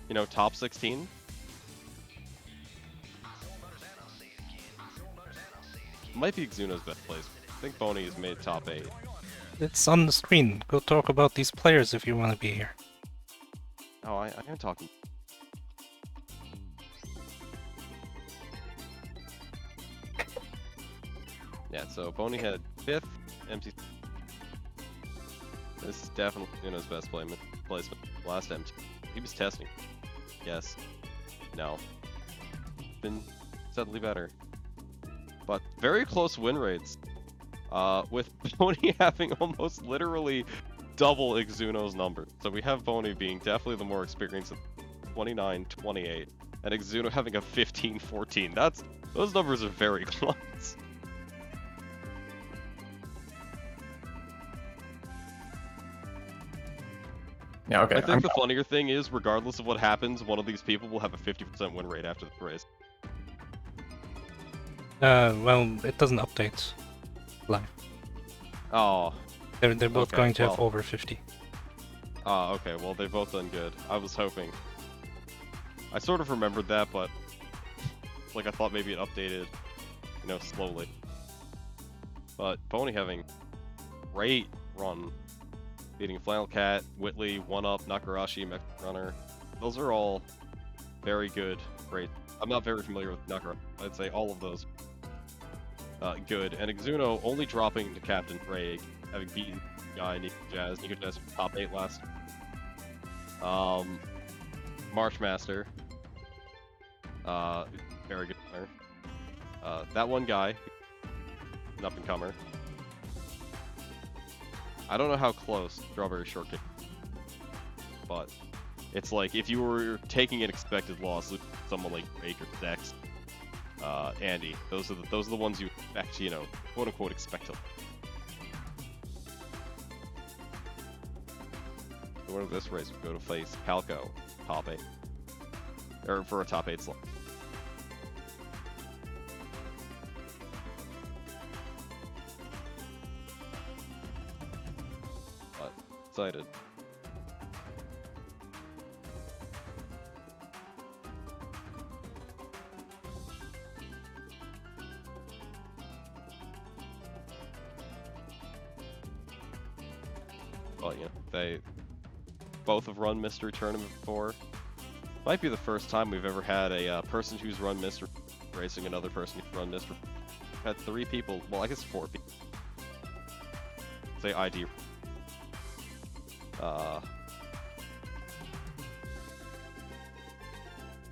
you know, top 16. Might be Exuno's best place. I think Bony has made top 8. It's on the screen. Go talk about these players if you want to be here. Oh, I am talking. Yeah, so Bony had 5th, MC. This is definitely Exuno's best placement. Last MT. He was testing. Yes. No. Been steadily better. But very close win rates. With Bony having almost literally double Exuno's number. So we have Bony being definitely the more experienced, 29-28, and Exuno having a 15-14. Those numbers are very close. Yeah, okay. I think the funnier thing is, regardless of what happens, one of these people will have a 50% win rate after the race. Well, it doesn't update live. Oh. They're both okay, going to well. have over 50. Oh, okay, well, they've both done good. I was hoping. I sort of remembered that, but like I thought maybe it updated, you know, slowly. But Bony having great run. Beating Flannel Cat, Whitley, 1UP, Nakarashi, Mexican Runner. Those are all very good. Great. I'm not very familiar with Nakarashi. I'd say all of those good. And Exuno only dropping to Captain Craig, having beaten Nico Jazz. Nico Jazz top 8 last. Marshmaster. Very good runner. That one guy, an up-and-comer. I don't know how close Strawberry Shortcake, but it's like if you were taking an expected loss, someone like Drake or Dex, Andy, those are the ones you expect, you know, quote unquote expect to. The winner of this race would go to face Calco, top 8, or for a top 8 slot. Excited. Well, you know, they both have run Mystery Tournament before. Might be the first time we've ever had a person who's run Mystery racing another person who's run Mystery. Had 3 people, well, I guess 4 people. Say ID.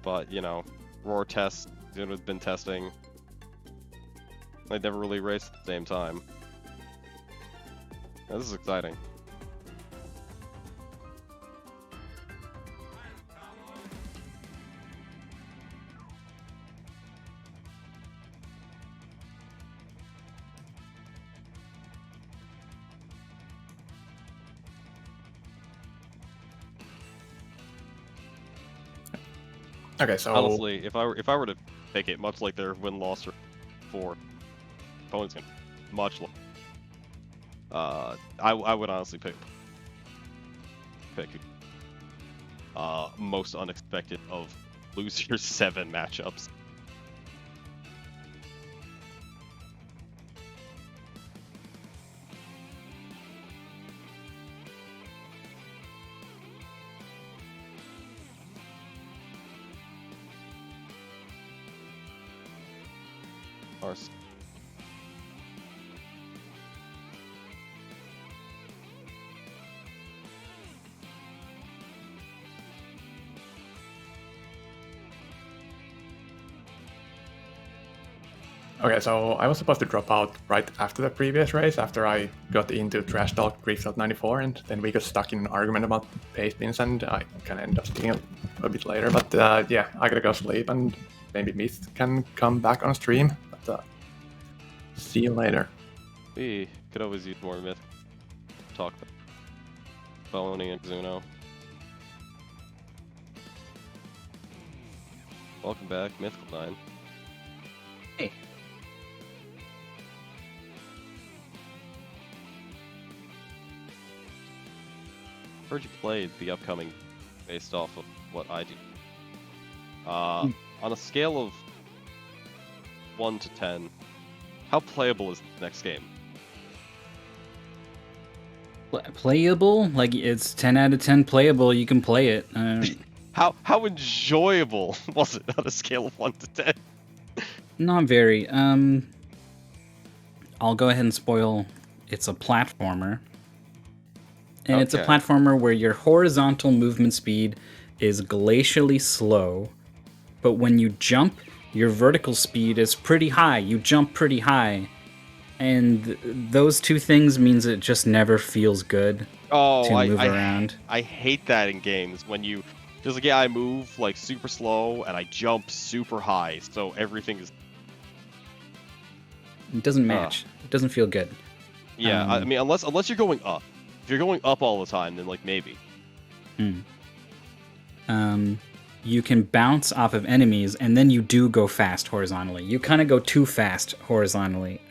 But, you know, Roar test, Exuno's been testing. They never really raced at the same time. Now, this is exciting. Okay, so honestly, if I were to pick it, much like their win-loss for opponents, much like I would honestly pick most unexpected of losers 7 matchups. Arse. Okay, so I was supposed to drop out right after the previous race, after I got into Trash Talk Griefelt 94, and then we got stuck in an argument about pace pins, and I kind of ended up stealing a bit later. But yeah, I gotta go sleep, and maybe Myth can come back on stream. But see you later. We could always use more Myth talk. Bony and Exuno. Welcome back, Mythical 9. Hey. Heard you played the upcoming based off of what I do. On a scale of 1 to 10, how playable is the next game? Playable? Like, it's 10 out of 10 playable. You can play it. How enjoyable was it on a scale of 1 to 10? Not very. I'll go ahead and spoil. It's a platformer. And it's a Okay. platformer where your horizontal movement speed is glacially slow, but when you jump, your vertical speed is pretty high. You jump pretty high. And those two things means it just never feels good Oh, to move around. I hate that in games when you just like I move like super slow and I jump super high, so everything is It doesn't match. It doesn't feel good. yeah. I mean, unless you're going up. If you're going up all the time, then like maybe. You can bounce off of enemies, and then you do go fast horizontally. You kind of go too fast horizontally.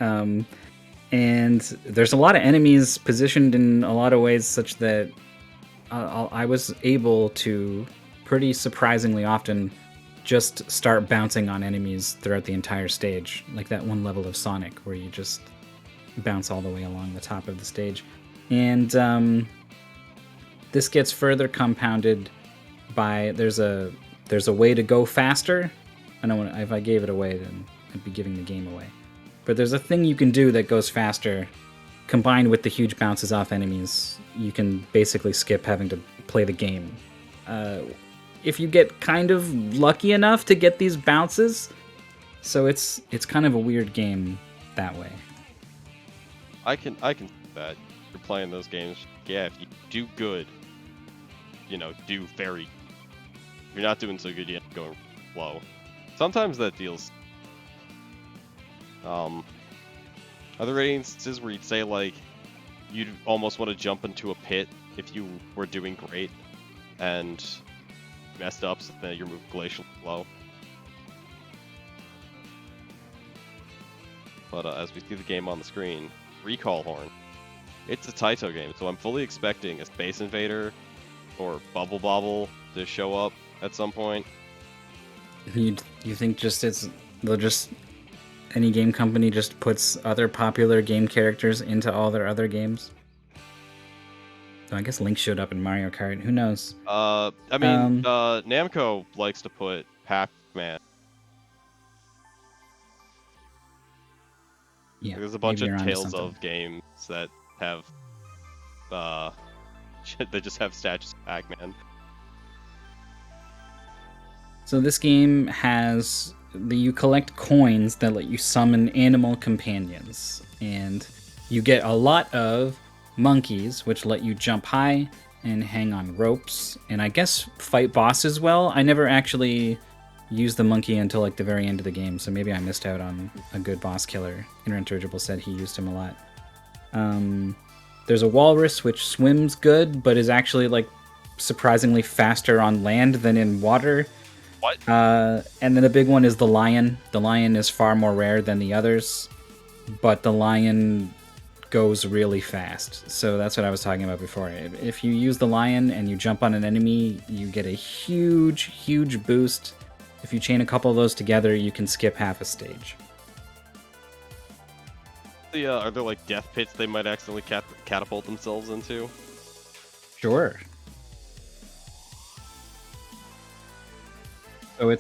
And there's a lot of enemies positioned in a lot of ways such that I was able to pretty surprisingly often just start bouncing on enemies throughout the entire stage. Like that one level of Sonic where you just bounce all the way along the top of the stage. And this gets further compounded by there's a way to go faster. I know if I gave it away, then I'd be giving the game away. But there's a thing you can do that goes faster. Combined with the huge bounces off enemies, you can basically skip having to play the game. If you get kind of lucky enough to get these bounces, so it's kind of a weird game that way. I can see that you're playing those games. Yeah, if you do good, do very. If you're not doing so good, you have to go low. Sometimes that deals. Are there any instances where you'd say like you'd almost want to jump into a pit if you were doing great and messed up, so that your move glacial low? But as we see the game on the screen, Recalhorn, it's a Taito game, so I'm fully expecting a Space Invader or Bubble Bobble to show up at some point. You think they'll just any game company just puts other popular game characters into all their other games? So I guess Link showed up in Mario Kart. Who knows? I mean, Namco likes to put Pac-Man. Yeah, There's a bunch maybe of you're onto Tales something. of games that have, they just have statues of Pac-Man. So this game has you collect coins that let you summon animal companions, and you get a lot of monkeys, which let you jump high and hang on ropes, and I guess fight bosses well. I never actually used the monkey until like the very end of the game, so maybe I missed out on a good boss killer. Interinterchangeable said he used him a lot. There's a walrus which swims good, but is actually like surprisingly faster on land than in water. What? And then the big one is the lion. The lion is far more rare than the others, but the lion goes really fast. So that's what I was talking about before. If you use the lion and you jump on an enemy, you get a huge, huge boost. If you chain a couple of those together, you can skip half a stage. Are there like death pits they might accidentally catapult themselves into? Sure. So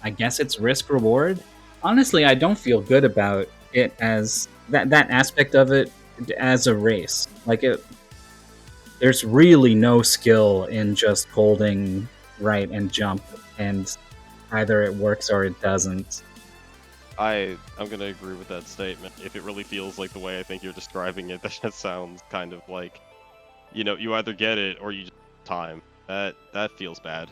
I guess it's risk reward. Honestly, I don't feel good about it as that aspect of it as a race. Like there's really no skill in just holding right and jump, and either it works or it doesn't. I'm gonna agree with that statement. If it really feels like the way I think you're describing it, that sounds kind of like, you either get it or you just time. That feels bad.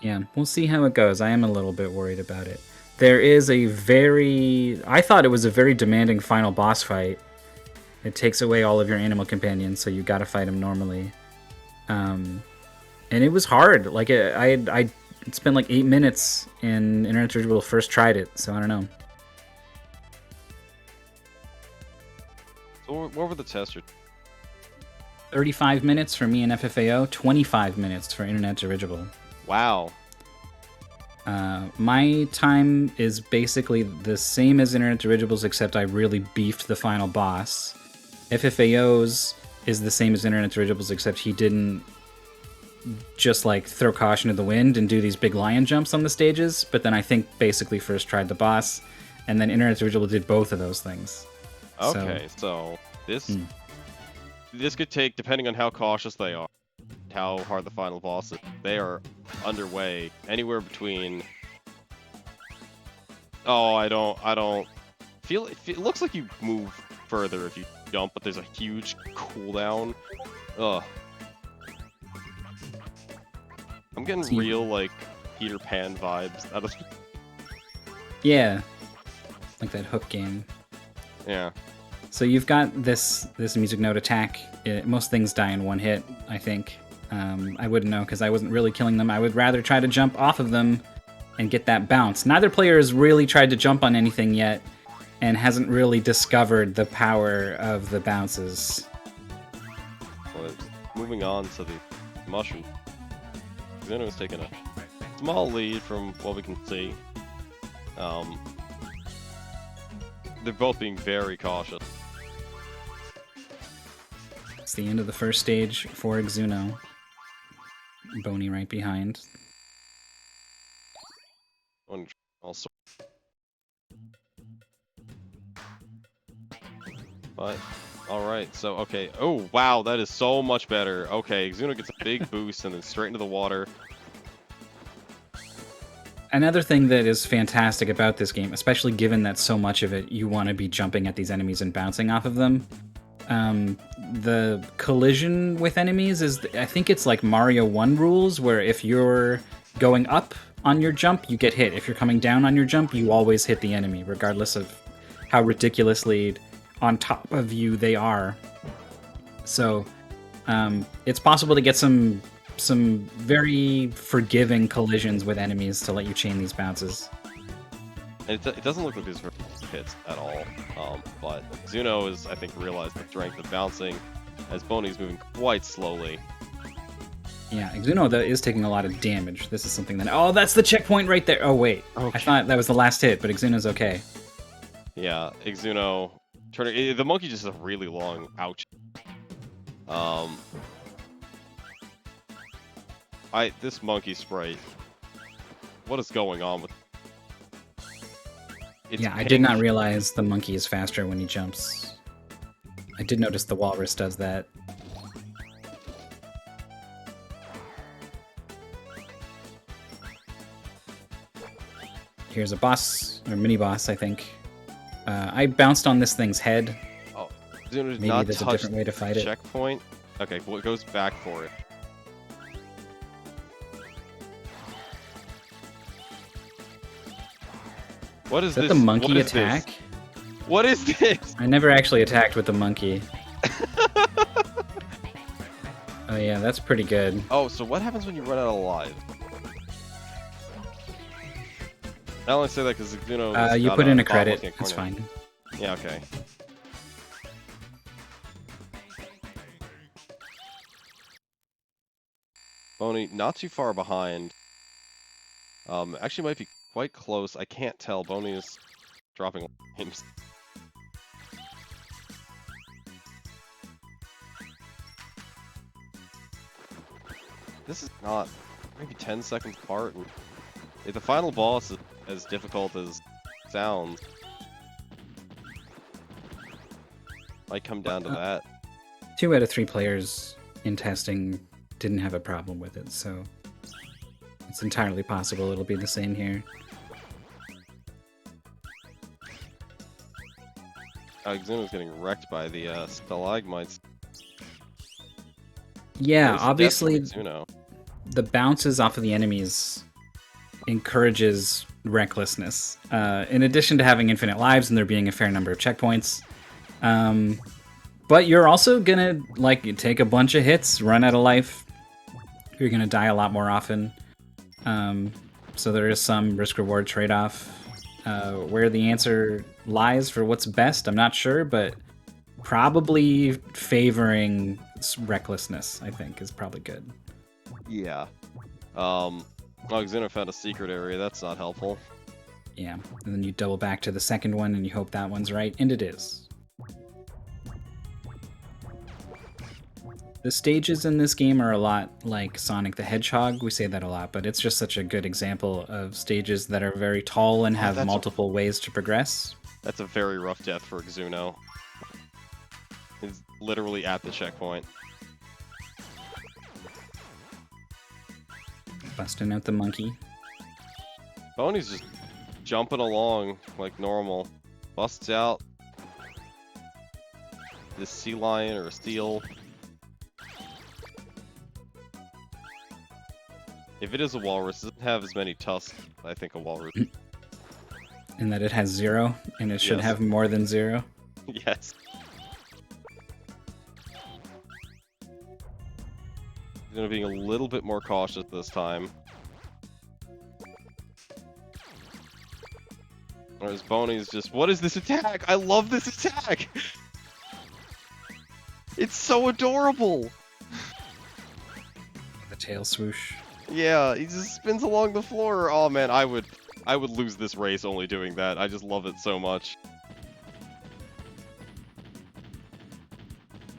Yeah, we'll see how it goes. I am a little bit worried about it. There is I thought it was a very demanding final boss fight. It takes away all of your animal companions, so you gotta fight them normally. And it was hard. Like, I spent like 8 minutes in Interinterchangeable first tried it, so I don't know. So what were the testers? 35 minutes for me and FFAO, 25 minutes for Interinterchangeable. Wow. My time is basically the same as Internet Dirigibles, except I really beefed the final boss. FFAO's is the same as Internet Dirigibles, except he didn't just like throw caution to the wind and do these big lion jumps on the stages, but then I think basically first tried the boss, and then Internet Dirigible did both of those things. Okay, so this could take, depending on how cautious they are, how hard the final boss is, they are underway anywhere between. Oh, I don't feel. It looks like you move further if you jump, but there's a huge cooldown. Ugh. I'm getting real like Peter Pan vibes out of. Yeah, like that hook game. Yeah. So you've got this music note attack. Most things die in one hit, I think. I wouldn't know because I wasn't really killing them. I would rather try to jump off of them and get that bounce. Neither player has really tried to jump on anything yet and hasn't really discovered the power of the bounces. Well, moving on to the mushroom. Exuno is taking a small lead from what we can see. They're both being very cautious. It's the end of the first stage for Exuno. Bony right behind. Also, but all right. So okay. Oh wow, that is so much better. Okay, Exuno gets a big boost and then straight into the water. Another thing that is fantastic about this game, especially given that so much of it you want to be jumping at these enemies and bouncing off of them, the collision with enemies is, I think it's like Mario 1 rules, where if you're going up on your jump, you get hit. If you're coming down on your jump, you always hit the enemy, regardless of how ridiculously on top of you they are. So it's possible to get some very forgiving collisions with enemies to let you chain these bounces. And it doesn't look like these are hits at all, but Exuno is, I think, realized the strength of bouncing as Bony's moving quite slowly. Yeah, Exuno is taking a lot of damage. This is something that... Oh, that's the checkpoint right there! Oh, wait. Okay. I thought that was the last hit, but Exuno's okay. Yeah, Exuno... The monkey just has a really long ouch. This monkey sprite... What is going on with... I did not realize the monkey is faster when he jumps. I did notice the walrus does that. Here's a boss, or mini-boss, I think. I bounced on this thing's head. Oh, Exuno did Maybe not there's a touch different way to fight it. checkpoint. Okay, well, it goes back for it. What is that this? The monkey what is attack? This? What is this? I never actually attacked with the monkey. Oh yeah, that's pretty good. Oh, so what happens when you run out of lives? I only say that because Exuno. You put in a credit. It's fine. Yeah. Okay. Bony, not too far behind. Actually might be quite close. I can't tell. Bony is dropping lines. This is not maybe 10 seconds apart. And if the final boss is as difficult as it sounds, might come down to that. 2 out of 3 players in testing didn't have a problem with it, so it's entirely possible it'll be the same here. Exuno's getting wrecked by the stalagmites. Yeah, There's obviously Exuno. the bounces off of the enemies encourages recklessness. In addition to having infinite lives and there being a fair number of checkpoints. But you're also gonna take a bunch of hits, run out of life. You're gonna die a lot more often. So there is some risk-reward trade-off. Where the answer lies for what's best, I'm not sure, but probably favoring recklessness, I think, is probably good. Yeah. Oh, Exuno found a secret area. That's not helpful. Yeah, and then you double back to the second one and you hope that one's right, and it is. The stages in this game are a lot like Sonic the Hedgehog. We say that a lot, but it's just such a good example of stages that are very tall and have multiple ways to progress. That's a very rough death for Exuno. He's literally at the checkpoint. Busting out the monkey. Bony's just jumping along like normal. Busts out this sea lion or a seal. If it is a walrus, it doesn't have as many tusks, I think, a walrus. And that it has 0, and it should Yes. have more than 0. Yes. He's gonna be a little bit more cautious this time. Whereas Bony's just, what is this attack? I love this attack! It's so adorable! The tail swoosh. Yeah, he just spins along the floor. Oh man, I would lose this race only doing that. I just love it so much.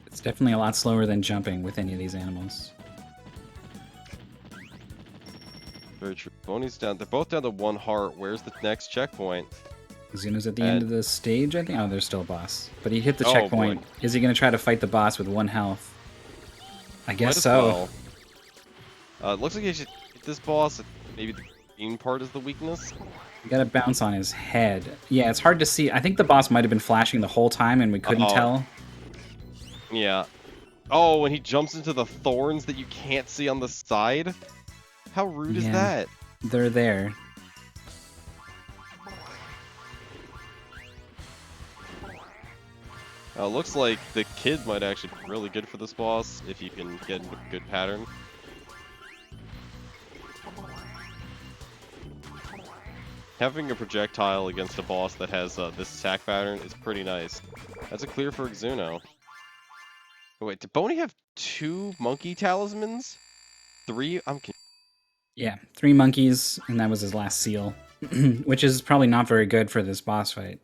It's definitely a lot slower than jumping with any of these animals. Very true. Bony's down. They're both down to 1 heart. Where's the next checkpoint? Exuno's at the end of the stage, I think. Oh, there's still a boss. But he hit the Oh, checkpoint. boy. Is he going to try to fight the boss with 1 health? I guess Might as so. well. It looks like you should hit this boss. Maybe the green part is the weakness. You gotta bounce on his head. Yeah, it's hard to see. I think the boss might have been flashing the whole time and we couldn't Uh-oh. tell. Yeah. Oh, when he jumps into the thorns that you can't see on the side? How rude is Yeah. that? They're there. Looks like the kid might actually be really good for this boss if you can get into a good pattern. Having a projectile against a boss that has this attack pattern is pretty nice. That's a clear for Exuno. Oh, wait, did Bony have 2 monkey talismans? 3? Yeah, 3 monkeys, and that was his last seal. Which is probably not very good for this boss fight.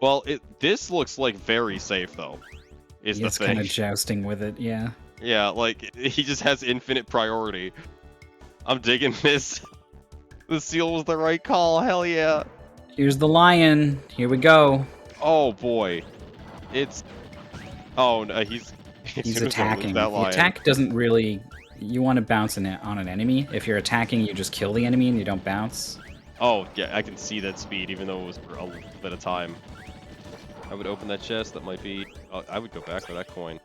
Well, this looks like very safe though. Is the It's thing. kind of jousting with it, yeah. Yeah, like he just has infinite priority. I'm digging this. The seal was the right call. Hell yeah. Here's the lion. Here we go. Oh boy. It's. Oh no, he's He's gonna lose attacking. that The lion. attack doesn't really... You want to bounce on an enemy. If you're attacking, you just kill the enemy and you don't bounce. Oh yeah, I can see that speed, even though it was for a little bit of time. I would open that chest. That might be. I would go back for that coin.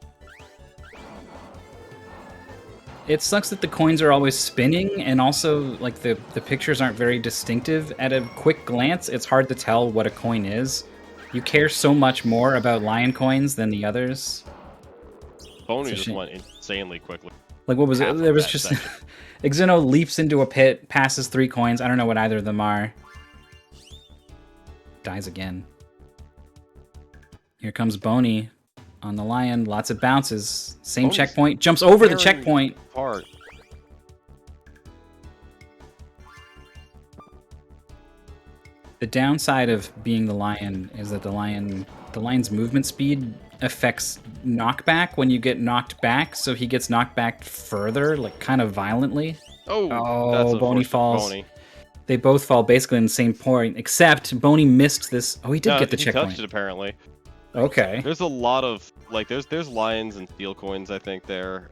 It sucks that the coins are always spinning, and also like the pictures aren't very distinctive. At a quick glance, it's hard to tell what a coin is. You care so much more about lion coins than the others. Bony It's a just shame. went insanely quickly. Like what was Half it? of There was that just section. Exuno leaps into a pit, passes 3 coins. I don't know what either of them are. Dies again. Here comes Bony on the lion. Lots of bounces. Same Bony's checkpoint. Jumps over the tearing checkpoint. Apart. The downside of being the lion is that the lion's movement speed affects knockback when you get knocked back, so he gets knocked back further, like kind of violently. Oh, Oh, that's Bony unfortunate for falls. Bony. They both fall basically in the same point, except Bony missed this. Oh, he did No, get the he checkpoint. touched it apparently. Okay. There's a lot of like there's lions and steel coins I think there.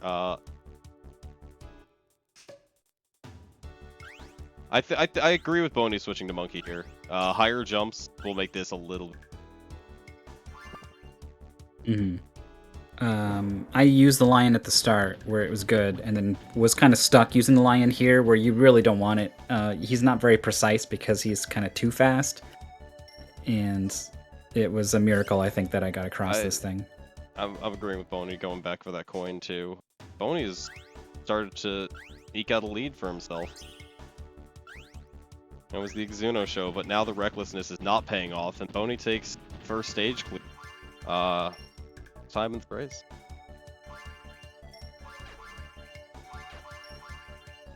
I agree with Bony switching to monkey here. Higher jumps will make this a little. hmm I used the lion at the start where it was good, and then was kind of stuck using the lion here where you really don't want it. He's not very precise because he's kind of too fast, and it was a miracle I think that I got across this thing. I'm agreeing with Bony going back for that coin too. Bony has started to eke out a lead for himself. It was the Exuno show, but now the recklessness is not paying off, and Bony takes first stage clear. Simon's praise.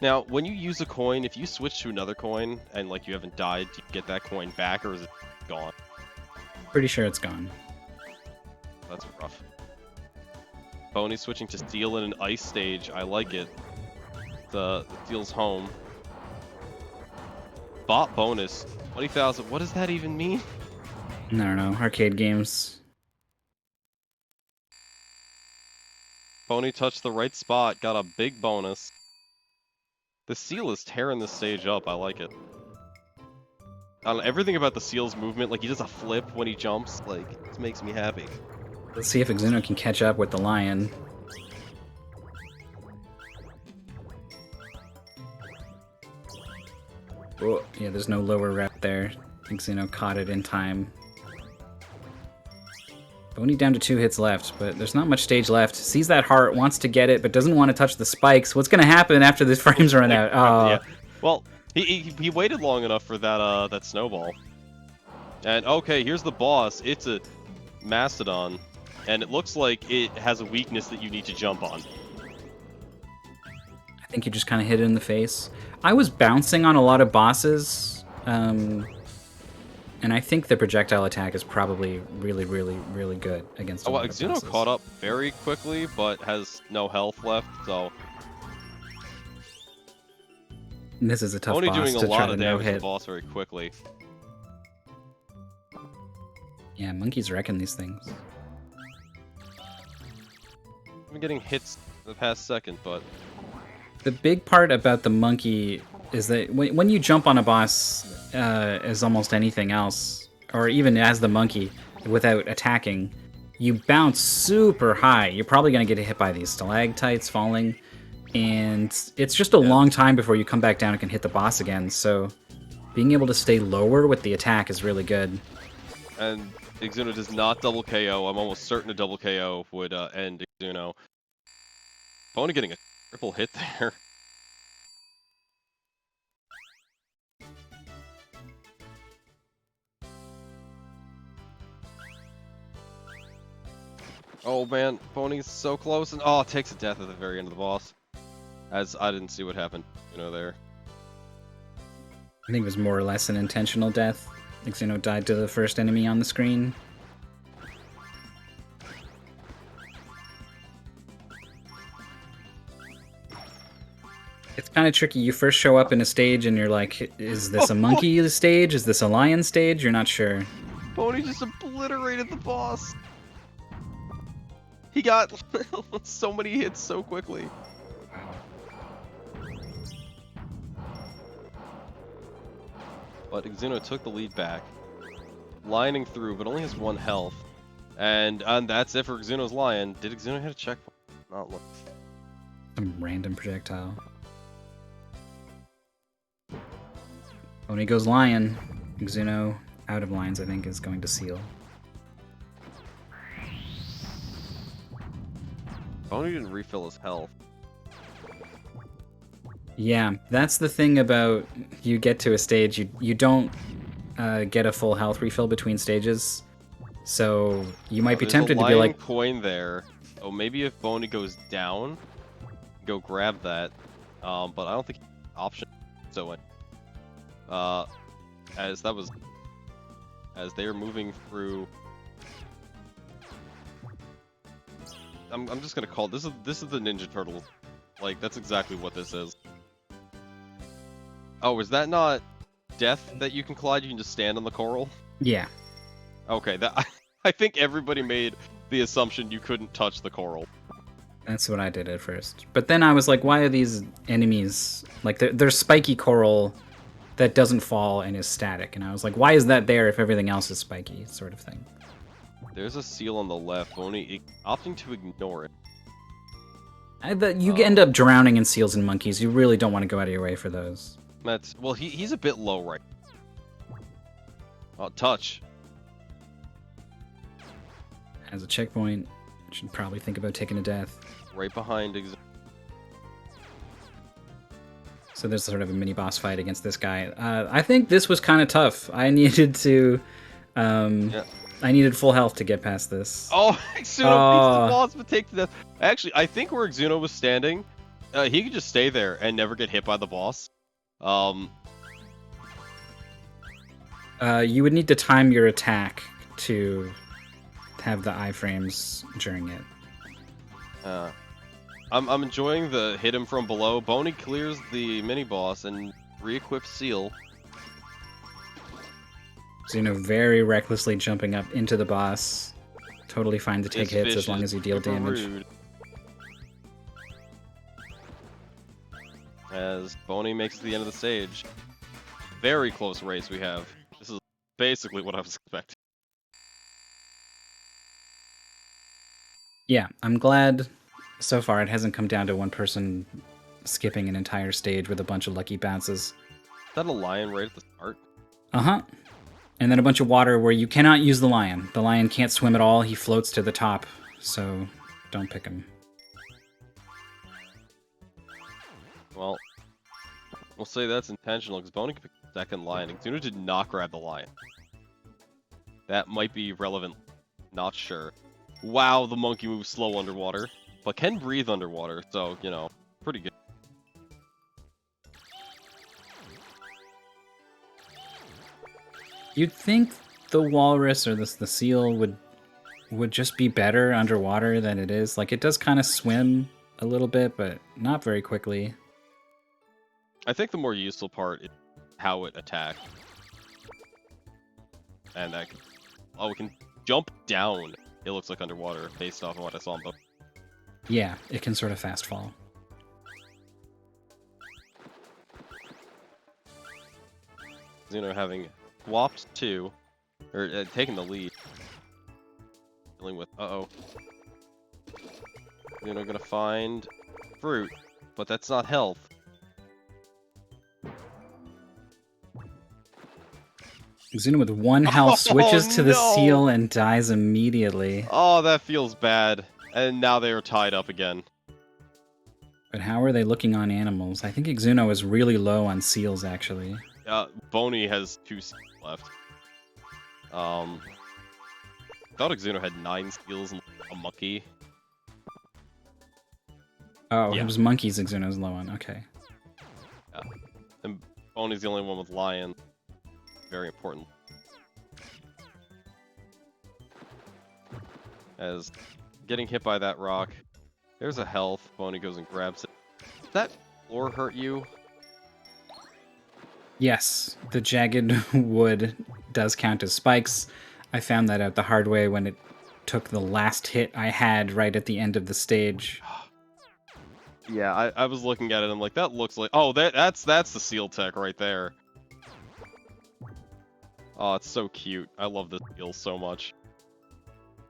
Now, when you use a coin, if you switch to another coin and like you haven't died, do you get that coin back or is it gone? Pretty sure it's gone. That's rough. Bony switching to steel in an ice stage. I like it. The steel's home. Bot bonus 20,000. What does that even mean? I don't know. Arcade games. Bony touched the right spot, got a big bonus. The seal is tearing the stage up. I like it. I don't know, everything about the seal's movement, like he does a flip when he jumps, like it makes me happy. Let's see if Exuno can catch up with the lion. Oh, yeah, there's no lower rep there. Exuno caught it in time. Bony down to 2 hits left, but there's not much stage left. Sees that heart, wants to get it, but doesn't want to touch the spikes. What's going to happen after the frames run out? Oh. Yeah. Well, he waited long enough for that that snowball. And okay, here's the boss. It's a mastodon, and it looks like it has a weakness that you need to jump on. I think you just kind of hit it in the face. I was bouncing on a lot of bosses, and I think the projectile attack is probably really, really, really good against a Oh, well, lot of Exuno bosses. caught up very quickly, but has no health left, so This is a tough only boss doing a to try lot to of no damage to the hit. boss very quickly. Yeah, monkeys wrecking these things. I've been getting hits the past second, but The big part about the monkey is that when you jump on a boss as almost anything else, or even as the monkey, without attacking, you bounce super high. You're probably going to get hit by these stalactites falling, and it's just a long time before you come back down and can hit the boss again, so being able to stay lower with the attack is really good. and Exuno does not double KO. I'm almost certain a double KO would end Exuno. Bony getting a triple hit there. Oh man, Bony's so close, and oh, it takes a death at the very end of the boss. As I didn't see what happened, there. I think it was more or less an intentional death. Exuno died to the first enemy on the screen. It's kind of tricky. You first show up in a stage and you're like, is this a monkey stage? Is this a lion stage? You're not sure. Bony just obliterated the boss. He got so many hits so quickly. But Exuno took the lead back, lining through, but only has 1 health. And that's it for Exuno's lion. Did Exuno hit a checkpoint? Not look. Some random projectile. Bony goes lion. Exuno, out of lines, I think, is going to seal. Bony didn't refill his health. Yeah, that's the thing about you get to a stage, you don't get a full health refill between stages. So you might be There's tempted a to be like, coin there. Oh, maybe if Bony goes down, go grab that. But I don't think option. So as they are moving through. I'm just gonna call this is the Ninja Turtles. Like that's exactly what this is. Oh, is that not death that you can collide? You can just stand on the coral. yeah. Okay, that I think everybody made the assumption you couldn't touch the coral. That's what I did at first. But then I was like, why are these enemies... Like, there's spiky coral that doesn't fall and is static. And I was like, why is that there if everything else is spiky, sort of thing. There's a seal on the left, only opting to ignore it. You end up drowning in seals and monkeys. You really don't want to go out of your way for those. That's well, he's a bit low right. Oh, touch. As a checkpoint, should probably think about taking a death. Right behind. So there's sort of a mini boss fight against this guy. I think this was kind of tough. I needed to... Yeah. I needed full health to get past this. Oh, Exuno beats the boss but takes the death. Actually, I think where Exuno was standing, He could just stay there and never get hit by the boss. You would need to time your attack to have the iframes during it. I'm enjoying the hit him from below. Bony clears the mini boss and re-equips Seal. Exuno very recklessly jumping up into the boss. Totally fine to take This hits fish as long is as you deal super damage. rude. As Bony makes it to the end of the stage. Very close race we have. This is basically what I was expecting. Yeah, I'm glad so far it hasn't come down to one person skipping an entire stage with a bunch of lucky bounces. Is that a lion right at the start? Uh-huh. And then a bunch of water where you cannot use the lion. The lion can't swim at all. He floats to the top, so don't pick him. Well, we'll say that's intentional because Bony can pick the second lion. Exuno did not grab the lion. That might be relevant. Not sure. Wow, the monkey moves slow underwater, but can breathe underwater, so, you know, pretty good. You'd think the walrus or the seal would just be better underwater than it is. Like, it does kind of swim a little bit, but not very quickly. I think the more useful part is how it attacks. And that can... Oh, it can jump down, it looks like underwater, based off of what I saw in both. Yeah, it can sort of fast fall. Exuno having swapped two, or taking the lead. Dealing with, Exuno gonna find fruit, but that's not health. Exuno with one health switches to the no! seal and dies immediately. Oh, that feels bad. And now they are tied up again. But how are they looking on animals? I think Exuno is really low on seals, actually. Bony has 2 seals left. Thought Exuno had 9 seals and a monkey. Oh, Yeah. it was monkeys Exuno's low on. Okay. Yeah. And Bony's the only one with lion. Very important. As getting hit by that rock, there's a health. Bony goes and grabs it. Did that floor hurt you? Yes, the jagged wood does count as spikes. I found that out the hard way when it took the last hit I had right at the end of the stage. Yeah, I was looking at it and I'm like, that looks like... Oh, that's the seal tech right there. Oh, it's so cute. I love this seal so much.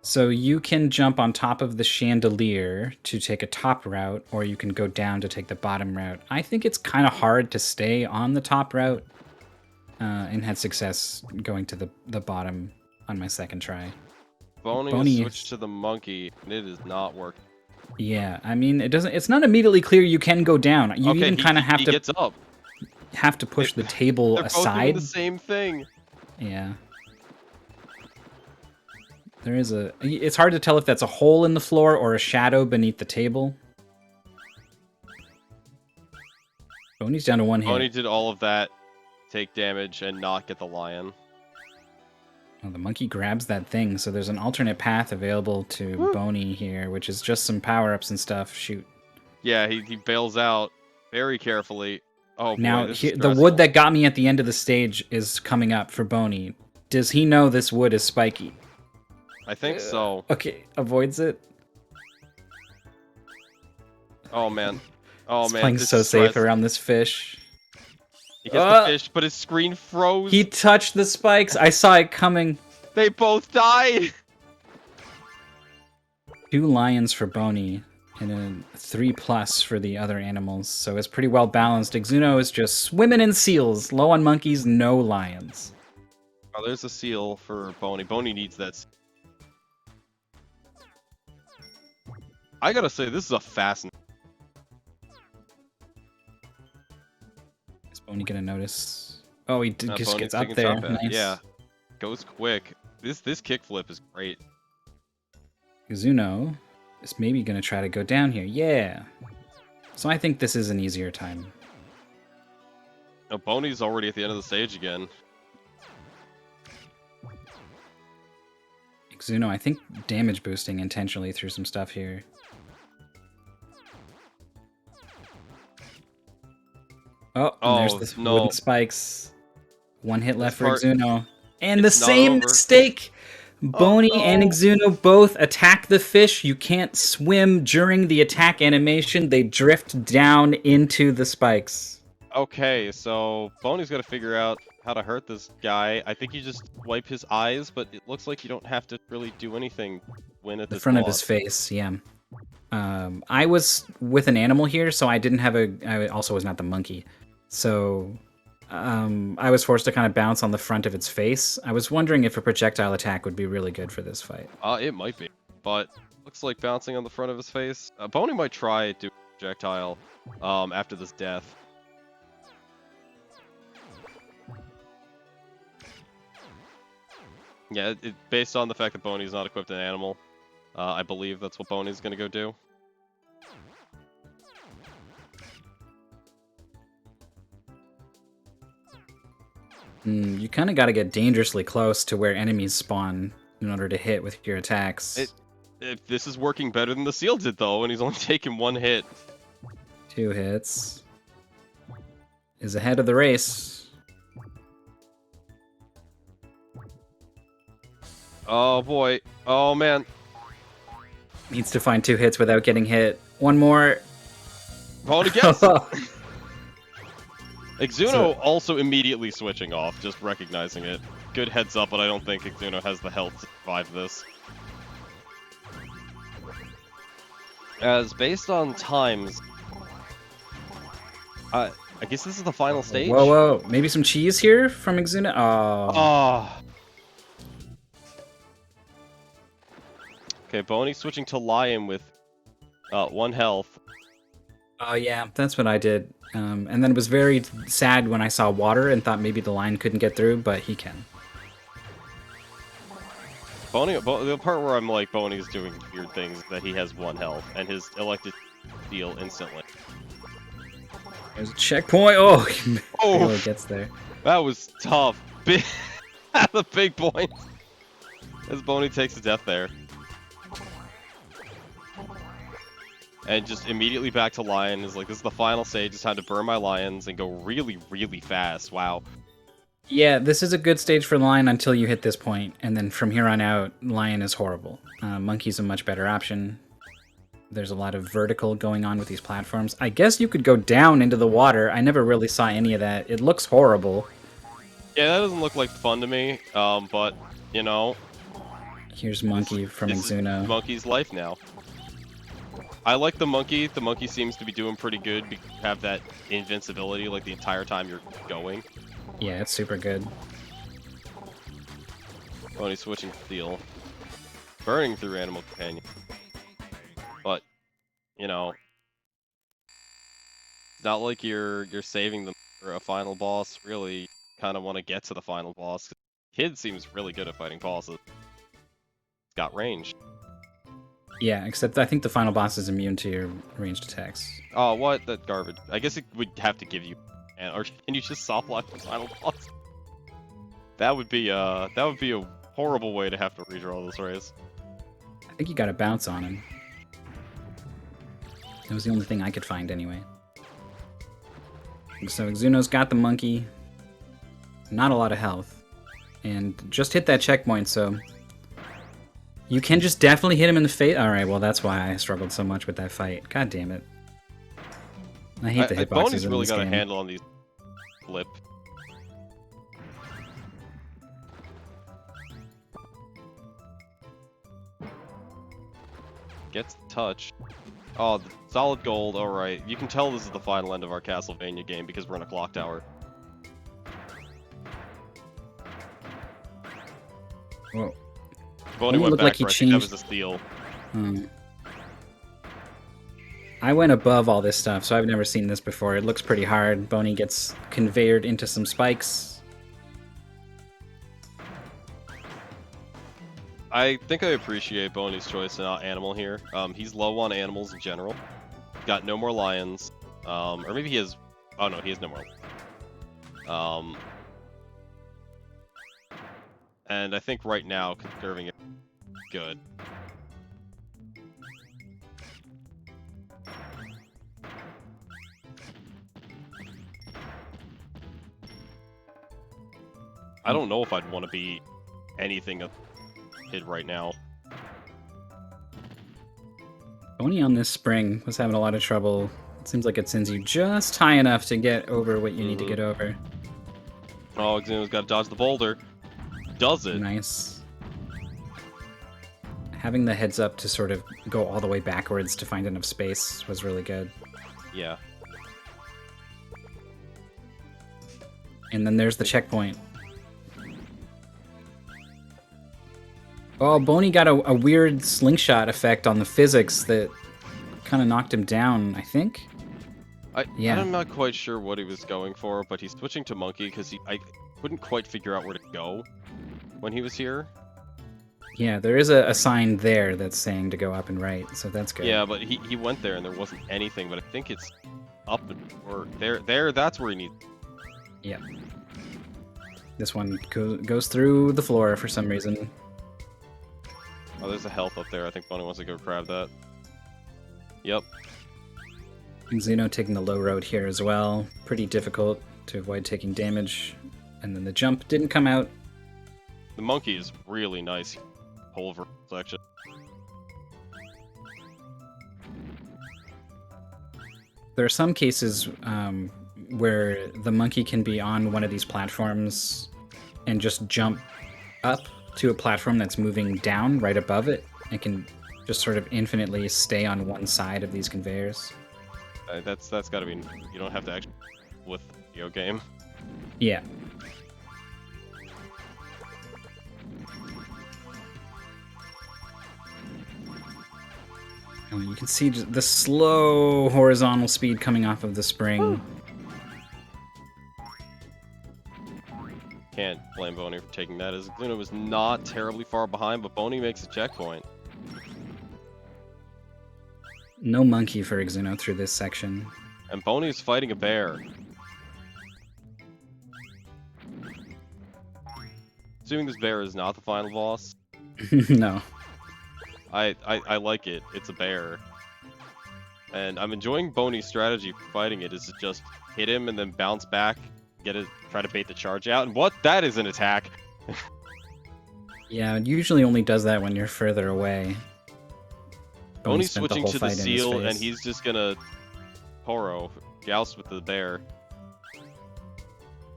So you can jump on top of the chandelier to take a top route, or you can go down to take the bottom route. I think it's kind of hard to stay on the top route, and had success going to the bottom on my second try. Bony switched to the monkey, and it is not working. Yeah, I mean, it's not immediately clear you can go down. You Okay, even kind of he gets up. have to push the table They're both aside. doing the same thing. Yeah. There is it's hard to tell if that's a hole in the floor or a shadow beneath the table. Bony's down to one hit. Bony did all of that, take damage, and not get the lion. Oh, the monkey grabs that thing, so there's an alternate path available to Bony here, which is just some power-ups and stuff. Shoot. Yeah, he bails out very carefully. Oh boy, Now, this is the stressful. wood that got me at the end of the stage is coming up for Bony. Does he know this wood is spiky? I think so. Okay, avoids it. Oh man. Oh He's man. playing this so is safe stress. around this fish. He gets the fish, but his screen froze. He touched the spikes. I saw it coming. They both died. 2 lions for Bony and a 3+ for the other animals, so it's pretty well balanced. Exuno is just swimming in seals, low on monkeys, no lions. Oh, there's a seal for Bony. Bony needs that. I gotta say, this is a fascinating. Is Bony gonna notice? Oh, he just Bony gets up taking there. top hat. Nice. Yeah, goes quick. This kickflip is great. Exuno is maybe gonna try to go down here. Yeah. So I think this is an easier time. Now, Bony's already at the end of the stage again. Exuno, I think damage boosting intentionally through some stuff here. Oh, and there's the wooden spikes. One hit left for Exuno. And the same mistake! Bony and Exuno both attack the fish. You can't swim during the attack animation. They drift down into the spikes. Okay, so Bony's got to figure out how to hurt this guy. I think you just wipe his eyes, but it looks like you don't have to really do anything when at the front of his face, yeah. I was with an animal here, so I didn't have I also was not the monkey. So I was forced to kind of bounce on the front of its face. I was wondering if a projectile attack would be really good for this fight. It might be, but looks like bouncing on the front of his face. Bony might try to do a projectile after this death. Yeah, based on the fact that Bony's not equipped an animal, I believe that's what Bony's gonna go do. You kind of got to get dangerously close to where enemies spawn in order to hit with your attacks. This is working better than the seal did, though, and he's only taken 1 hit. 2 hits. Is ahead of the race. Oh boy. Oh man. Needs to find 2 hits without getting hit. 1 more. Bony gets it. Exuno also immediately switching off, just recognizing it. Good heads up, but I don't think Exuno has the health to survive this. As based on times, I guess this is the final stage. Whoa, whoa! Maybe some cheese here from Exuno. Oh. Okay, Bony switching to Lion with 1 health. Oh yeah, that's what I did. And then it was very sad when I saw water and thought maybe the line couldn't get through, but he can. Bony, the part where I'm like, Bony's doing weird things, that he has 1 health, and his elected heal instantly. There's a checkpoint! Oh! He gets there. That was tough. The big point. As Bony takes a death there. And just immediately back to Lion is like, this is the final stage, it's time to burn my lions and go really, really fast. Wow. Yeah, this is a good stage for Lion until you hit this point, and then from here on out, Lion is horrible. Monkey's a much better option. There's a lot of vertical going on with these platforms. I guess you could go down into the water. I never really saw any of that. It looks horrible. Yeah, that doesn't look like fun to me, but, you know... Here's Monkey from Exuno. Monkey's life now. I like the monkey. The monkey seems to be doing pretty good because you have that invincibility like the entire time you're going. Yeah, it's super good. Bony switching steel. Burning through Animal Companion. But, you know, it's not like you're saving them for a final boss. Really kind of want to get to the final boss. Kid seems really good at fighting bosses. He's got range. Yeah, except I think the final boss is immune to your ranged attacks. Oh, what? That garbage. I guess it would have to give you... Or can you just soft lock the final boss? That would be a horrible way to have to redraw this race. I think you gotta bounce on him. That was the only thing I could find anyway. So Exuno's got the monkey. Not a lot of health. And just hit that checkpoint, so... You can just definitely hit him in the face. Alright, well that's why I struggled so much with that fight. God damn it. I hate the hitboxes Bony's in really this got a game. handle on these flip. Gets the touch. Oh, the solid gold, alright. You can tell this is the final end of our Castlevania game because we're in a clock tower. Whoa. Bony went back for, I think that was a steal. I went above all this stuff, so I've never seen this before. It looks pretty hard. Bony gets conveyed into some spikes. I think I appreciate Bony's choice and not animal here. He's low on animals in general. got no more lions. Or maybe he has... Oh no, he has no more. And I think right now, conserving it good. I don't know if I'd want to be anything a kid right now. Bony on this spring was having a lot of trouble. It seems like it sends you just high enough to get over what you need to get over. Oh, Exuno's got to dodge the boulder. Does it? Nice. Having the heads up to sort of go all the way backwards to find enough space was really good. Yeah. And then there's the checkpoint. Oh, Bony got a weird slingshot effect on the physics that kind of knocked him down, I think. Yeah. I'm not quite sure what he was going for, but he's switching to monkey because I couldn't quite figure out where to go when he was here. Yeah, there is a sign there that's saying to go up and right, so that's good. Yeah, but he went there and there wasn't anything, but I think it's up or there. That's where he needs. Yeah. This one goes through the floor for some reason. Oh, there's a health up there. I think Bony wants to go grab that. Yep. Exuno taking the low road here as well. Pretty difficult to avoid taking damage. And then the jump didn't come out. The monkey is really nice. Pulver section. There are some cases where the monkey can be on one of these platforms and just jump up to a platform that's moving down right above it. It can just sort of infinitely stay on one side of these conveyors. That's got to be. You don't have to actually with the video game. Yeah. Oh, you can see just the slow horizontal speed coming off of the spring. Can't blame Bony for taking that, as Exuno was not terribly far behind, but Bony makes a checkpoint. No monkey for Exuno through this section. And Bony's fighting a bear. Assuming this bear is not the final boss. No. I like it. It's a bear. And I'm enjoying Bony's strategy for fighting it, is to just hit him and then bounce back, try to bait the charge out. And what? That is an attack! Yeah, it usually only does that when you're further away. Bony's spent the switching whole to the fight in his seal, and face. he's just gonna joust with the bear.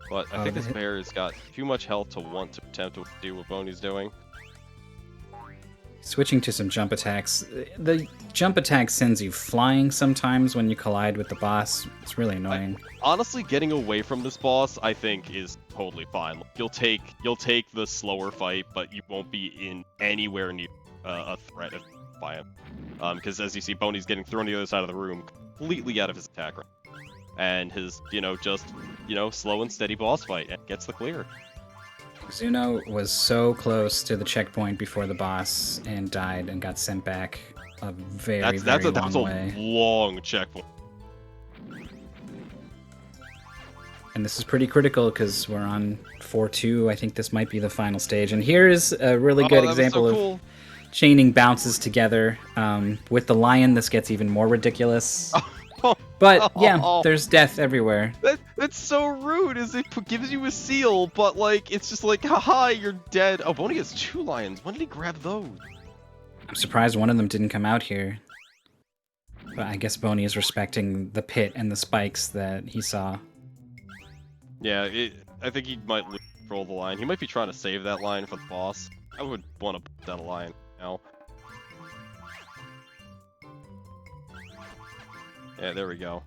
But I think this bear has got too much health to want to attempt to do what Bony's doing. Switching to some jump attacks. The jump attack sends you flying sometimes when you collide with the boss. It's really annoying. Honestly, getting away from this boss, I think, is totally fine. Like, you'll take the slower fight, but you won't be in anywhere near a threat by him. Because as you see, Bony's getting thrown to the other side of the room, completely out of his attack range. And his, slow and steady boss fight, and gets the clear. Exuno was so close to the checkpoint before the boss and died and got sent back a very long way. Long checkpoint. And this is pretty critical because we're on 4-2. I think this might be the final stage. And here is a really good example of chaining bounces together. With the lion, this gets even more ridiculous. But yeah, there's death everywhere. That's so rude, as it gives you a seal, but like it's just like, haha, you're dead. Oh, Bony has 2 lions. When did he grab those? I'm surprised one of them didn't come out here. But I guess Bony is respecting the pit and the spikes that he saw. Yeah, I think he might control the lion. He might be trying to save that lion for the boss. I would want to put that lion now. Yeah, there we go.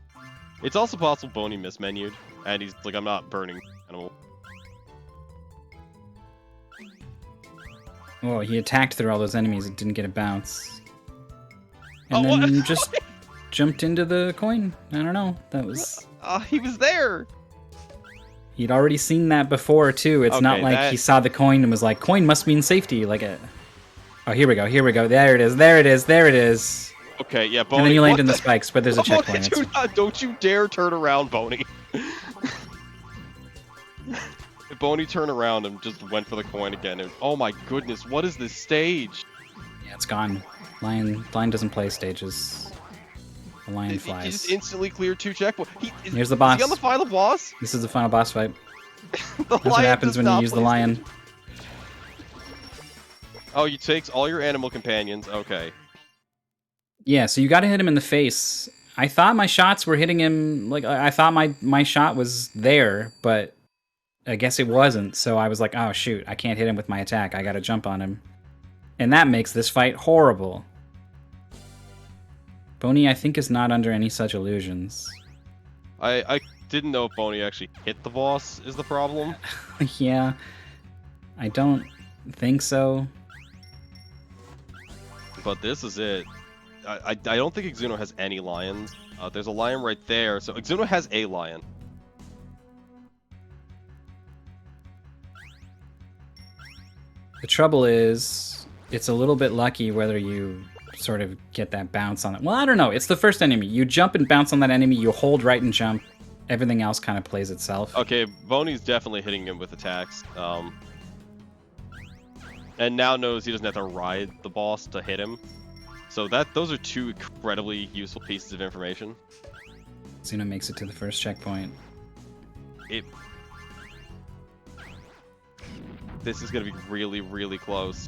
It's also possible Bony mismenued, and he's like, I'm not burning animal. Oh, he attacked through all those enemies and didn't get a bounce. And then just jumped into the coin. I don't know. That was... he was there! He'd already seen that before, too. It's not like he saw the coin and was like, coin must mean safety. Like a... Oh, here we go. There it is. Okay, yeah, Bony. And then you land what in the spikes, but there's a Bony, checkpoint. do not, don't you dare turn around, Bony. If Bony turned around and just went for the coin again, and oh my goodness, what is this stage? Yeah, it's gone. Lion doesn't play stages. The lion He flies. just instantly cleared 2 checkpoints. Here's the Is boss. he on the final boss? This is the final boss fight. The That's what lion happens does when you not use the play lion. stages. Oh, you takes all your animal companions. Okay. Yeah, so you gotta hit him in the face. I thought my shots were hitting him, like, I thought my shot was there, but I guess it wasn't, so I was like, oh shoot, I can't hit him with my attack, I gotta jump on him. And that makes this fight horrible. Bony, I think, is not under any such illusions. I didn't know if Bony actually hit the boss is the problem. Yeah, I don't think so. But this is it. I don't think Exuno has any lions. There's a lion right there, so Exuno has a lion. The trouble is, it's a little bit lucky whether you sort of get that bounce on it. Well, I don't know. It's the first enemy. You jump and bounce on that enemy, you hold right and jump. Everything else kind of plays itself. Okay, Bony's definitely hitting him with attacks. And now knows he doesn't have to ride the boss to hit him. So those are 2 incredibly useful pieces of information. Exuno makes it to the first checkpoint. This is gonna be really, really close.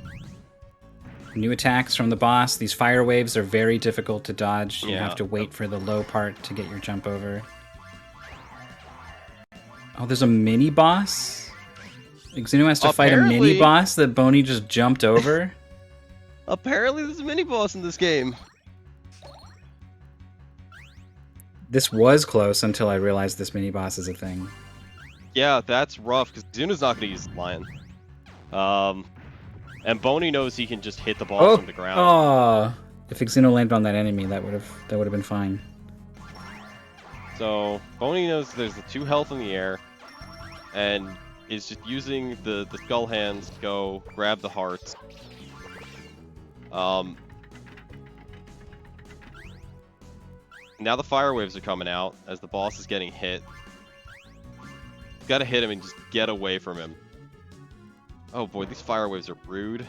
New attacks from the boss. These fire waves are very difficult to dodge. You Yeah. have to wait for the low part to get your jump over. Oh, there's a mini boss? Exuno has to fight a mini Apparently- boss that Bony just jumped over? Apparently there's a mini-boss in this game. This was close until I realized this mini boss is a thing. Yeah, that's rough, because Exuno's not gonna use the lion. And Bony knows he can just hit the boss from the ground. Oh! If Exuno landed on that enemy, that would have been fine. So Bony knows there's the 2 health in the air, and is just using the skull hands to go grab the hearts. Now the fire waves are coming out as the boss is getting hit. Gotta hit him and just get away from him. Oh boy, these fire waves are rude.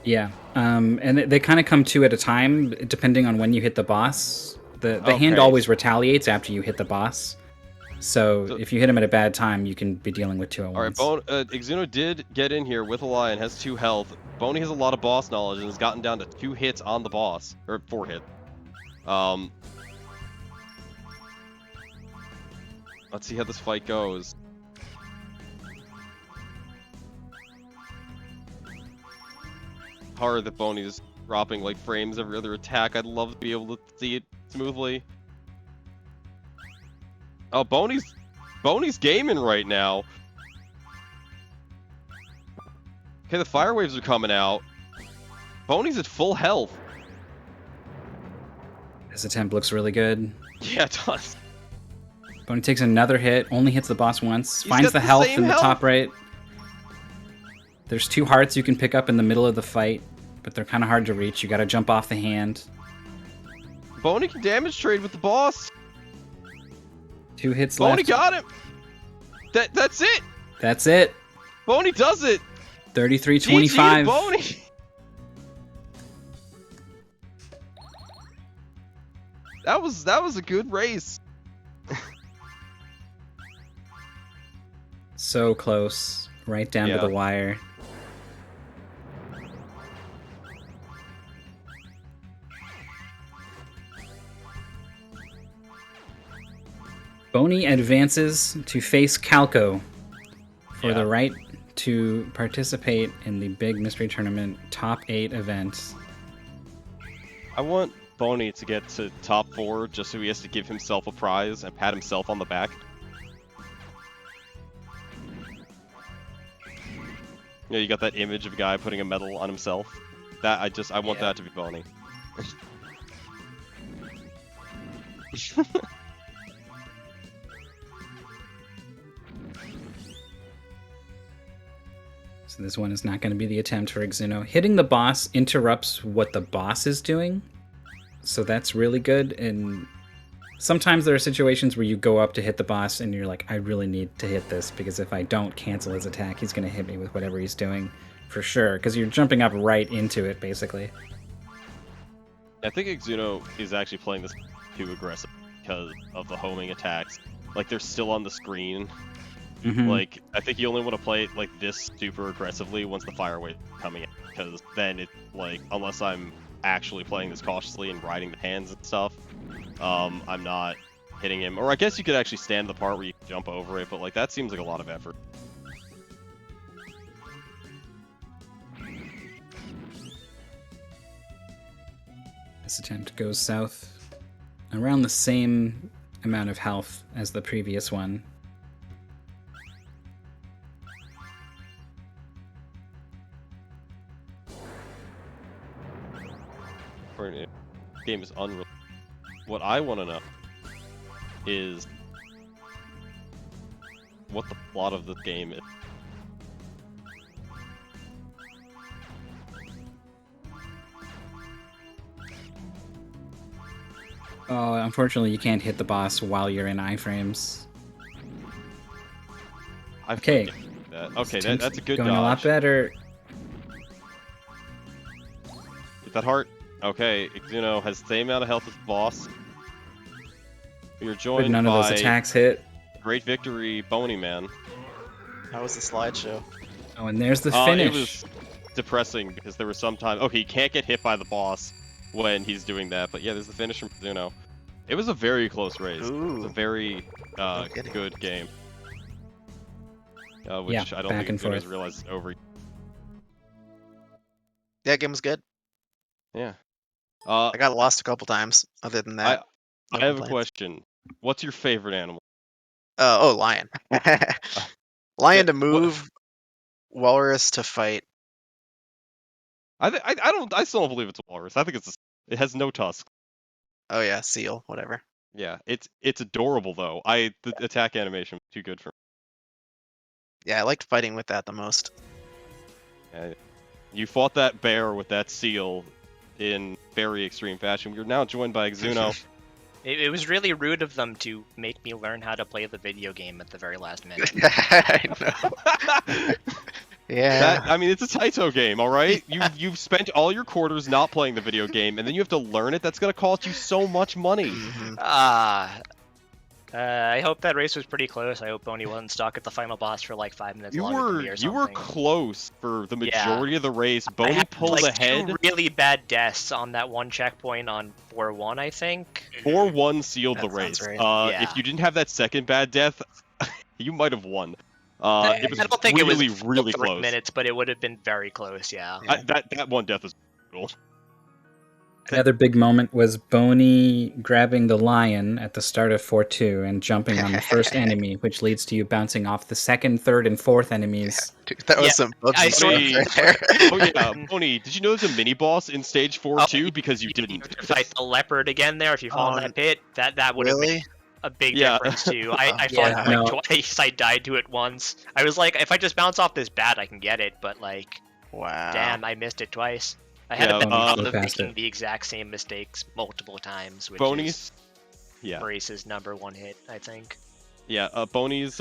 Yeah, and they kind of come 2 at a time, depending on when you hit the boss. The hand Okay. always retaliates after you hit the boss. So if you hit him at a bad time, you can be dealing with 2 at once. Alright, Exuno did get in here with a lion, has 2 health. Bony has a lot of boss knowledge and has gotten down to 2 hits on the boss. Or 4 hit. Let's see how this fight goes. Hard that Bony's dropping like frames every other attack. I'd love to be able to see it smoothly. Oh, Bony's gaming right now. Okay, the fire waves are coming out. Bony's at full health. This attempt looks really good. Yeah, it does. Bony takes another hit, only hits the boss once, He's finds got the the health same in the health. top right. There's 2 hearts you can pick up in the middle of the fight, but they're kind of hard to reach. You gotta jump off the hand. Bony can damage trade with the boss. 2 hits Bony left. got him. That's it. That's it. Bony does it. 33-25. GG to Bony. That was a good race. So close. Right down to Yeah. the wire. Bony advances to face Calco for Yeah. the right to participate in the big mystery tournament top 8 event. I want Bony to get to top 4 just so he has to give himself a prize and pat himself on the back. Yeah, you got that image of a guy putting a medal on himself. I want Yeah. that to be Bony. So this one is not going to be the attempt for Exuno. Hitting the boss interrupts what the boss is doing. so that's really good. And sometimes there are situations where you go up to hit the boss and you're like, I really need to hit this, because if I don't cancel his attack, he's going to hit me with whatever he's doing for sure, because you're jumping up right into it, basically. I think Exuno is actually playing this too aggressive because of the homing attacks. Like, they're still on the screen. Mhm. Like, I think you only want to play it like this super aggressively once the fire wave is coming in, because then it, like, unless I'm actually playing this cautiously and riding the hands and stuff, I'm not hitting him. Or I guess you could actually stand the part where you jump over it, but like that seems like a lot of effort. This attempt goes south around the same amount of health as the previous one. Game is unreal. What I want to know is what the plot of the game is. Oh, unfortunately, you can't hit the boss while you're in iframes. I Okay. forget that. Okay, This that's a good going dodge. a lot better. Get that heart. Okay, Exuno has the same amount of health as the boss. You're But joined none of by those attacks hit. great victory, Bony Man. How was the slideshow? Oh, and there's the It finish. was depressing because there was some time. Okay, he can't get hit by the boss when he's doing that, but yeah, there's the finish from Exuno. It was a very close race. It was a Ooh. very No kidding. good game. Which Yeah, I don't back think and Exuno's forth. realized is over. Yeah, game was good. Yeah. I got lost a couple times. Other than that, no I have a complaints. question. What's your favorite animal? Oh, lion. Lion to what- move, walrus to fight. I still don't believe it's a walrus. I think it has no tusk. Oh yeah, seal, whatever. Yeah, it's adorable though. The attack animation was too good for me. Yeah, I liked fighting with that the most. You fought that bear with that seal in very extreme fashion. We're now joined by Exuno. It was really rude of them to make me learn how to play the video game at the very last minute. I know. Yeah. I mean, it's a Taito game, all right? You've spent all your quarters not playing the video game, and then you have to learn it. That's gonna cost you so much money. Mhm. I hope that race was pretty close. I hope Bony wasn't stuck at the final boss for like 5 minutes You longer than me or were something. close for the Yeah. majority of the race. I Bony had, pulled like, ahead. 2 really bad deaths on that one checkpoint on 4-1, I think. 4-1 sealed the That race. sounds right. Yeah. If you didn't have that second bad death, you might have won. It was I don't think really, it was really 3 close. minutes, but it would have been very close, yeah. That one death was brutal. Another big moment was Bony grabbing the lion at the start of 4-2 and jumping on the first enemy, which leads to you bouncing off the second, third, and fourth enemies. Dude, that was Yeah, some I Bugsy sort stuff of- right there. Oh yeah, Bony, did you know there's a mini boss in stage 4 Oh, too? Because you You didn't. have to fight the leopard again there if you fall in that pit. That would have been Really? a big Yeah. difference too. I fought Yeah. it like No. twice. I died to it once. I was like, if I just bounce off this bat, I can get it. But like, Wow. damn, I missed it twice. I had Yeah, a bit Bony of past making it. the exact same mistakes multiple times, which is Bony's, yeah, Brace's #1 hit, I think. yeah. Bony's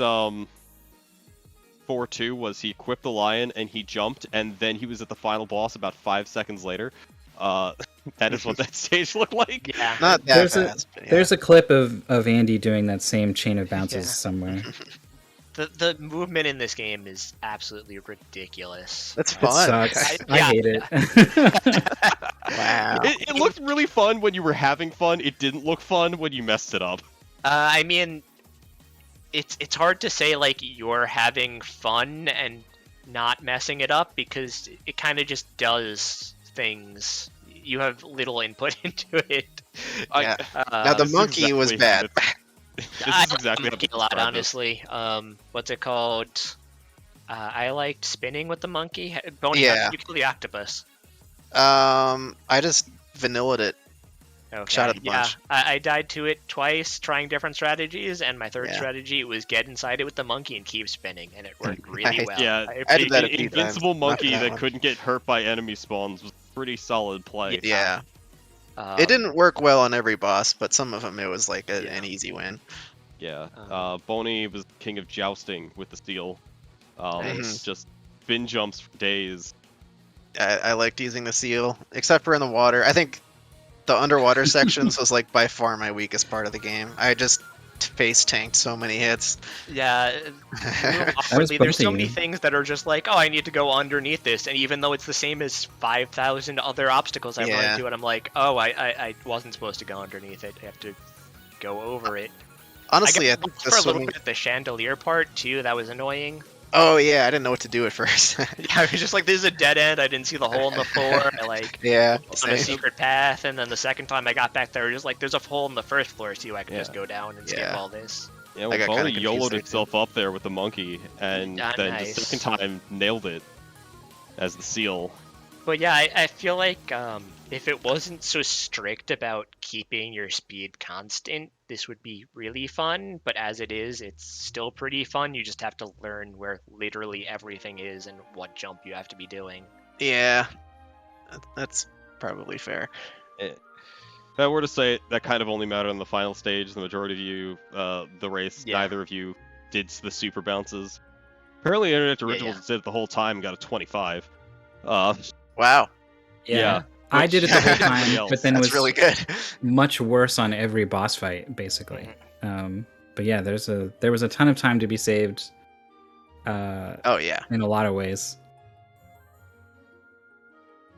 4-2 was he equipped the lion and he jumped, and then he was at the final boss about 5 seconds later. That is what that stage looked like. Yeah. Not that There's a- fast. But yeah. There's a clip of Andy doing that same chain of bounces Yeah. somewhere. The movement in this game is absolutely ridiculous. That's It fun. sucks. I Yeah. hate it. Wow. It looked really fun when you were having fun. It didn't look fun when you messed it up. I mean, it's hard to say like you're having fun and not messing it up because it kind of just does things. You have little input into it. Yeah. Now the this is monkey was exactly bad. This I is exactly how like it to a lot, describe this. honestly. What's it called? I liked spinning with the monkey. Bony, Yeah. how did you kill the octopus? I just vanilla'd it. Okay. Shot at the yeah, bunch. I died to it twice, trying different strategies, and my third Yeah. strategy was get inside it with the monkey and keep spinning, and it worked really Nice. well. Yeah, I did that a An few invincible times. Not monkey that that one. couldn't get hurt by enemy spawns was pretty solid play. Yeah. It didn't work well on every boss, but some of them it was like Yeah. an easy win. Yeah. Bony was king of jousting with the steel. Nice. Just spin jumps for days. I liked using the seal, except for in the water. I think the underwater sections was like by far my weakest part of the game. I just face tanked so many hits. Yeah, was there's so both of many you. things that are just like, oh, I need to go underneath this, and even though it's the same as 5,000 other obstacles I run Yeah. into, and I'm like, oh, I wasn't supposed to go underneath it. I have to go over it. Honestly, I I got think lost the for a little swimming. bit at the chandelier part too. That was annoying. Oh yeah, I didn't know what to do at first. Yeah, I was just like, this is a dead end. I didn't see the hole in the floor. I like Yeah. on a same. secret path, and then the second time I got back there, just like there's a hole in the first floor, so I can just Yeah. go down and skip Yeah. all this. Yeah, I well, got kinda Bony confused YOLO'd there, himself up there with the monkey, and Ah, then nice. the second time nailed it as the seal. But yeah, I feel like if it wasn't so strict about keeping your speed constant, this would be really fun. But as it is, it's still pretty fun. You just have to learn where literally everything is and what jump you have to be doing. Yeah. That's probably fair. If I were to say it, that kind of only mattered on the final stage. The majority of you, the race, Yeah. neither of you did the super bounces. Apparently, Internet Yeah, Originals did it the whole time and got a 25. Uh, Wow. Yeah, I did it the whole which- time, but then it That's was really good. much worse on every boss fight, basically. But yeah, there was a ton of time to be saved Oh yeah. in a lot of ways.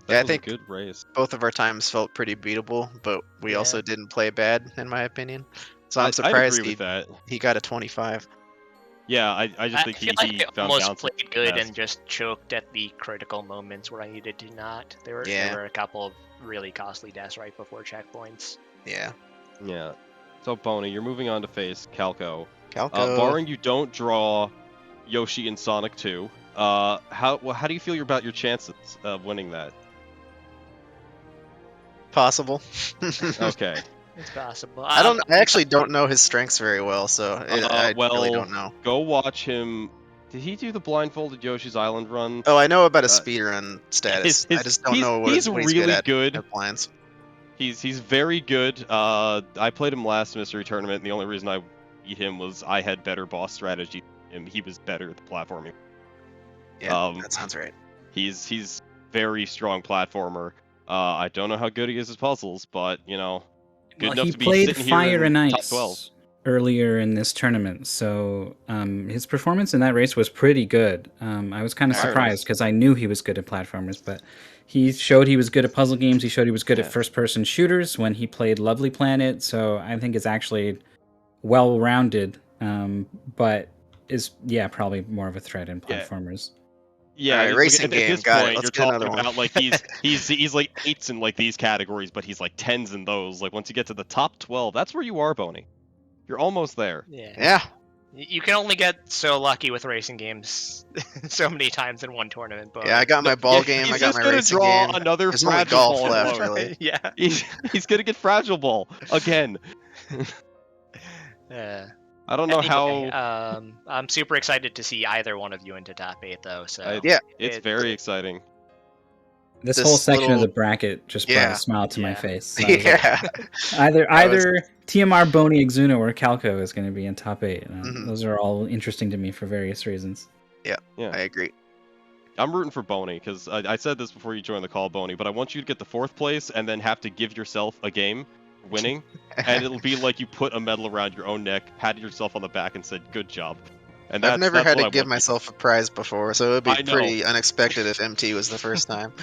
that Yeah, I was think- a good race. Both of our times felt pretty beatable, but we Yeah. also didn't play bad, in my opinion. So I'm I'd surprised agree with that. he got a 25. Yeah, I just I think feel he like I found almost bouncing played good fast. and just choked at the critical moments where I needed to not. There Yeah. were a couple of really costly deaths right before checkpoints. Yeah. Yeah. So, Bony, you're moving on to face Calco. Calco. Barring you don't draw Yoshi and Sonic 2, how do you feel about your chances of winning that? Possible. Okay. It's possible. I actually don't know his strengths very well, so I really well, don't know. Go watch him. Did he do the blindfolded Yoshi's Island run? Oh, I know about his speedrun status. his- I just don't know what he's what really he's good. at blinds. He's very good. I played him last mystery tournament, and the only reason I beat him was I had better boss strategy, and he was better at the platforming. Yeah, that sounds right. He's very strong platformer. I don't know how good he is at puzzles, but good enough he to be played sitting Fire here and in top Ice 12. earlier in this tournament, so his performance in that race was pretty good. I was kind of Fire and surprised Ice. because I knew he was good at platformers, but he showed he was good at puzzle games. He showed he was good Yeah. at first-person shooters when he played Lovely Planet. So I think it's actually well-rounded, but is probably more of a threat in Yeah. platformers. Yeah, Alright, it's racing at game, this got it. point, Let's you're get another talking one. about like he's like 8s in like these categories, but he's like 10s in those. Like once you get to the top 12, that's where you are, Bony. You're almost there. Yeah. You can only get so lucky with racing games so many times in one tournament. But Yeah, I got my ball Yeah, game, he's I got just my gonna racing draw game. another There's only fragile golf ball left, float. really. yeah. He's gonna get fragile ball again. I don't know Anyway, how. I'm super excited to see either one of you into top 8, though. So Yeah. It's very exciting. This This whole section of little- the bracket just brought Yeah. a smile to my Yeah. face. So I was like, Yeah. either That was- TMR, Bony, Exuno, or Calco is going to be in top 8. Mhm. Those are all interesting to me for various reasons. I agree. I'm rooting for Bony because I said this before you joined the call, Bony, but I want you to get the 4th place and then have to give yourself a game winning, and it'll be like you put a medal around your own neck, patted yourself on the back, and said, "Good job." And I've never that's had what to I give want myself a prize before, so it would I be know. pretty unexpected if MT was the first time.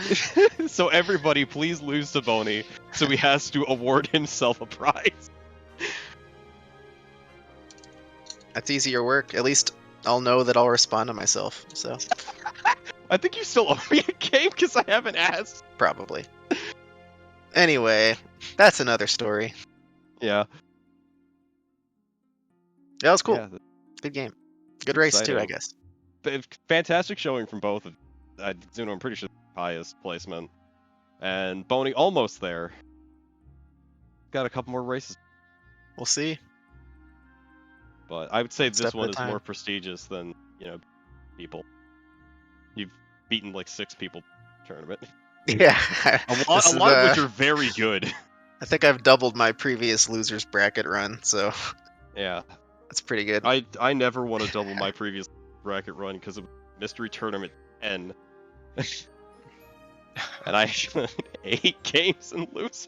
So everybody, please lose to Bony, so he has to award himself a prize. That's easier work. At least I'll know that I'll respond to myself. So I think you still owe me a game because I haven't asked. probably. Anyway, that's another story. Yeah. That was cool. Yeah, Good game. Good race too, I exciting. guess. Fantastic showing from both. Zuno, I'm pretty sure highest placement, and Bony almost there. Got a couple more races, We'll see. but I would say One step this at one a is time. more prestigious than people. You've beaten like 6 people tournament. Yeah. A lot of which are very good. I think I've doubled my previous losers bracket run, so Yeah. that's pretty good. I never want to double my previous bracket run because of Mystery Tournament 10. And I had 8 games in losers.